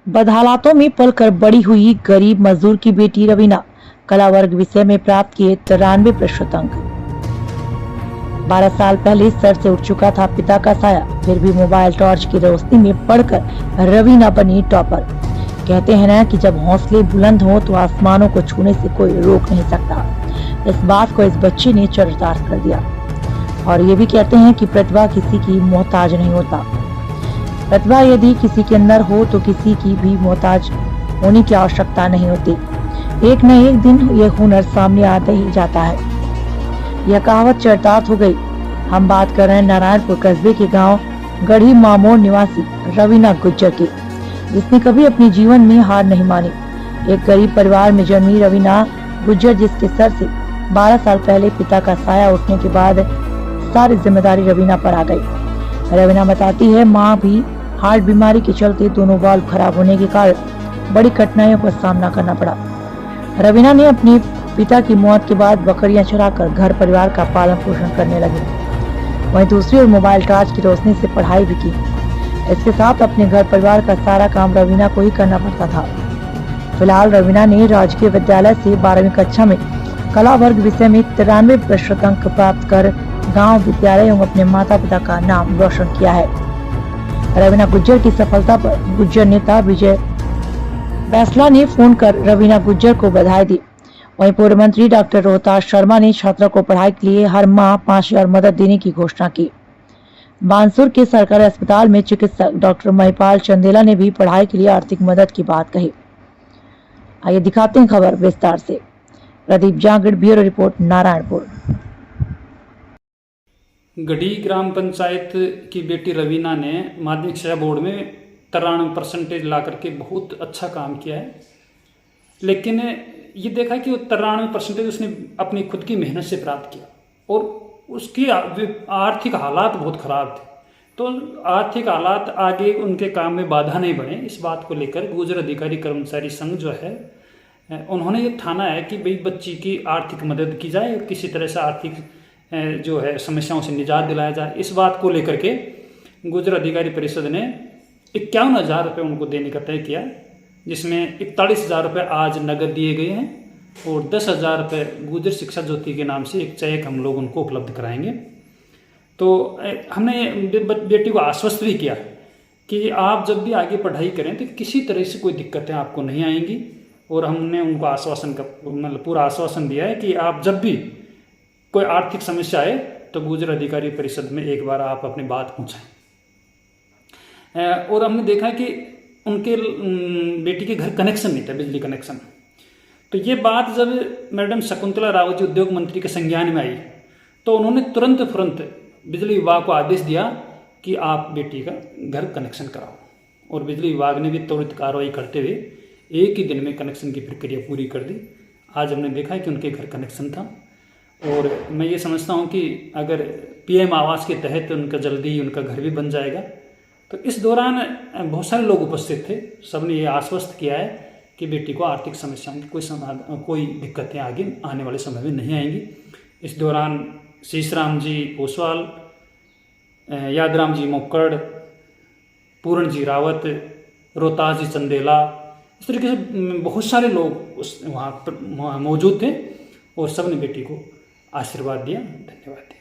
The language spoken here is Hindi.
बदहालातों में पलकर बड़ी हुई गरीब मजदूर की बेटी रवीना कला वर्ग विषय में प्राप्त किए 93% अंक। 12 साल पहले सर से उठ चुका था पिता का साया, फिर भी मोबाइल टॉर्च की रोशनी में पढ़कर रवीना बनी टॉपर। कहते हैं ना कि जब हौसले बुलंद हो तो आसमानों को छूने से कोई रोक नहीं सकता। इस बात को इस बच्चे ने चरितार्थ कर दिया। और ये भी कहते हैं कि प्रतिभा किसी की मोहताज नहीं होता। प्रतिभा यदि किसी के अंदर हो तो किसी की भी मोहताज होने की आवश्यकता नहीं होती। एक न एक दिन ये हुनर सामने आता ही जाता है। यह कहावत चरितार्थ हो गई। हम बात कर रहे हैं नारायणपुर कस्बे के गांव गढ़ी मामोड़ निवासी रवीना गुज्जर की, जिसने कभी अपने जीवन में हार नहीं मानी। एक गरीब परिवार में जन्मी रवीना गुज्जर, जिसके सर से 12 साल पहले पिता का साया उठने के बाद सारी जिम्मेदारी रवीना पर आ गई। रवीना बताती है, माँ भी हार्ट बीमारी के चलते दोनों वाल्व खराब होने के कारण बड़ी कठिनाइयों का सामना करना पड़ा। रवीना ने अपने पिता की मौत के बाद बकरियां चराकर घर परिवार का पालन पोषण करने लगी। वहीं दूसरी ओर मोबाइल टॉर्च की रोशनी से पढ़ाई भी की। इसके साथ अपने घर परिवार का सारा काम रवीना को ही करना पड़ता था। फिलहाल रवीना ने राजकीय विद्यालय से 12वीं कक्षा में कला वर्ग विषय में 93% अंक प्राप्त कर गांव विद्यालय एवं अपने माता पिता का नाम रोशन किया है। रवीना गुज्जर की सफलता पर गुज्जर नेता विजय बैसला ने फोन कर रवीना गुज्जर को बधाई दी। वहीं पूर्व मंत्री डॉक्टर रोहतास शर्मा ने छात्रों को पढ़ाई के लिए हर माह 5,000 मदद देने की घोषणा की। बानसूर के सरकारी अस्पताल में चिकित्सक डॉक्टर महिपाल चंदेला ने भी पढ़ाई के लिए आर्थिक मदद की बात कही। आइए दिखाते हैं खबर विस्तार से। Pradeep Jangad, bureau report, Narayanpur. गढ़ी ग्राम पंचायत की बेटी रवीना ने माध्यमिक शिक्षा बोर्ड में 93% ला करके बहुत अच्छा काम किया है। लेकिन ये देखा कि वो 93% उसने अपनी खुद की मेहनत से प्राप्त किया और उसकी आर्थिक हालात बहुत ख़राब थे। तो आर्थिक हालात आगे उनके काम में बाधा नहीं बने, इस बात को लेकर गुजर अधिकारी कर्मचारी संघ जो है उन्होंने ये ठाना है कि भाई बच्ची की आर्थिक मदद की जाए और किसी तरह से आर्थिक जो है समस्याओं से निजात दिलाया जाए। इस बात को लेकर के गुजर अधिकारी परिषद ने 51,000 रुपये उनको देने का तय किया, जिसमें 41,000 रुपये आज नगद दिए गए हैं और 10,000 रुपये गुजर शिक्षा ज्योति के नाम से एक चेक हम लोग उनको उपलब्ध कराएंगे। तो हमने बेटी को आश्वस्त भी किया कि आप जब भी आगे पढ़ाई करें तो किसी तरह से कोई दिक्कतें आपको नहीं आएंगी। और हमने उनको आश्वासन का मतलब पूरा आश्वासन दिया है कि आप जब भी कोई आर्थिक समस्या आए तो गुजर अधिकारी परिषद में एक बार आप अपनी बात पहुँचाएं। और हमने देखा कि उनके बेटी के घर कनेक्शन नहीं था, बिजली कनेक्शन। तो ये बात जब मैडम शकुंतला रावत जी उद्योग मंत्री के संज्ञान में आई तो उन्होंने तुरंत बिजली विभाग को आदेश दिया कि आप बेटी का घर कनेक्शन कराओ। और बिजली विभाग ने भी त्वरित कार्रवाई करते हुए एक ही दिन में कनेक्शन की प्रक्रिया पूरी कर दी। आज हमने देखा कि उनके घर कनेक्शन था। और मैं ये समझता हूँ कि अगर पीएम आवास के तहत उनका जल्दी उनका घर भी बन जाएगा। तो इस दौरान बहुत सारे लोग उपस्थित थे, सबने ये आश्वस्त किया है कि बेटी को आर्थिक समस्याओं की कोई दिक्कतें आगे आने वाले समय में नहीं आएंगी। इस दौरान शीशराम जी ओसवाल, यादराम जी मोक्कड़, पूर्ण जी रावत, रोहतास जी चंदेला, इस तरीके से बहुत सारे लोग वहाँ पर मौजूद थे और सबने बेटी को आशीर्वाद दिया। धन्यवाद।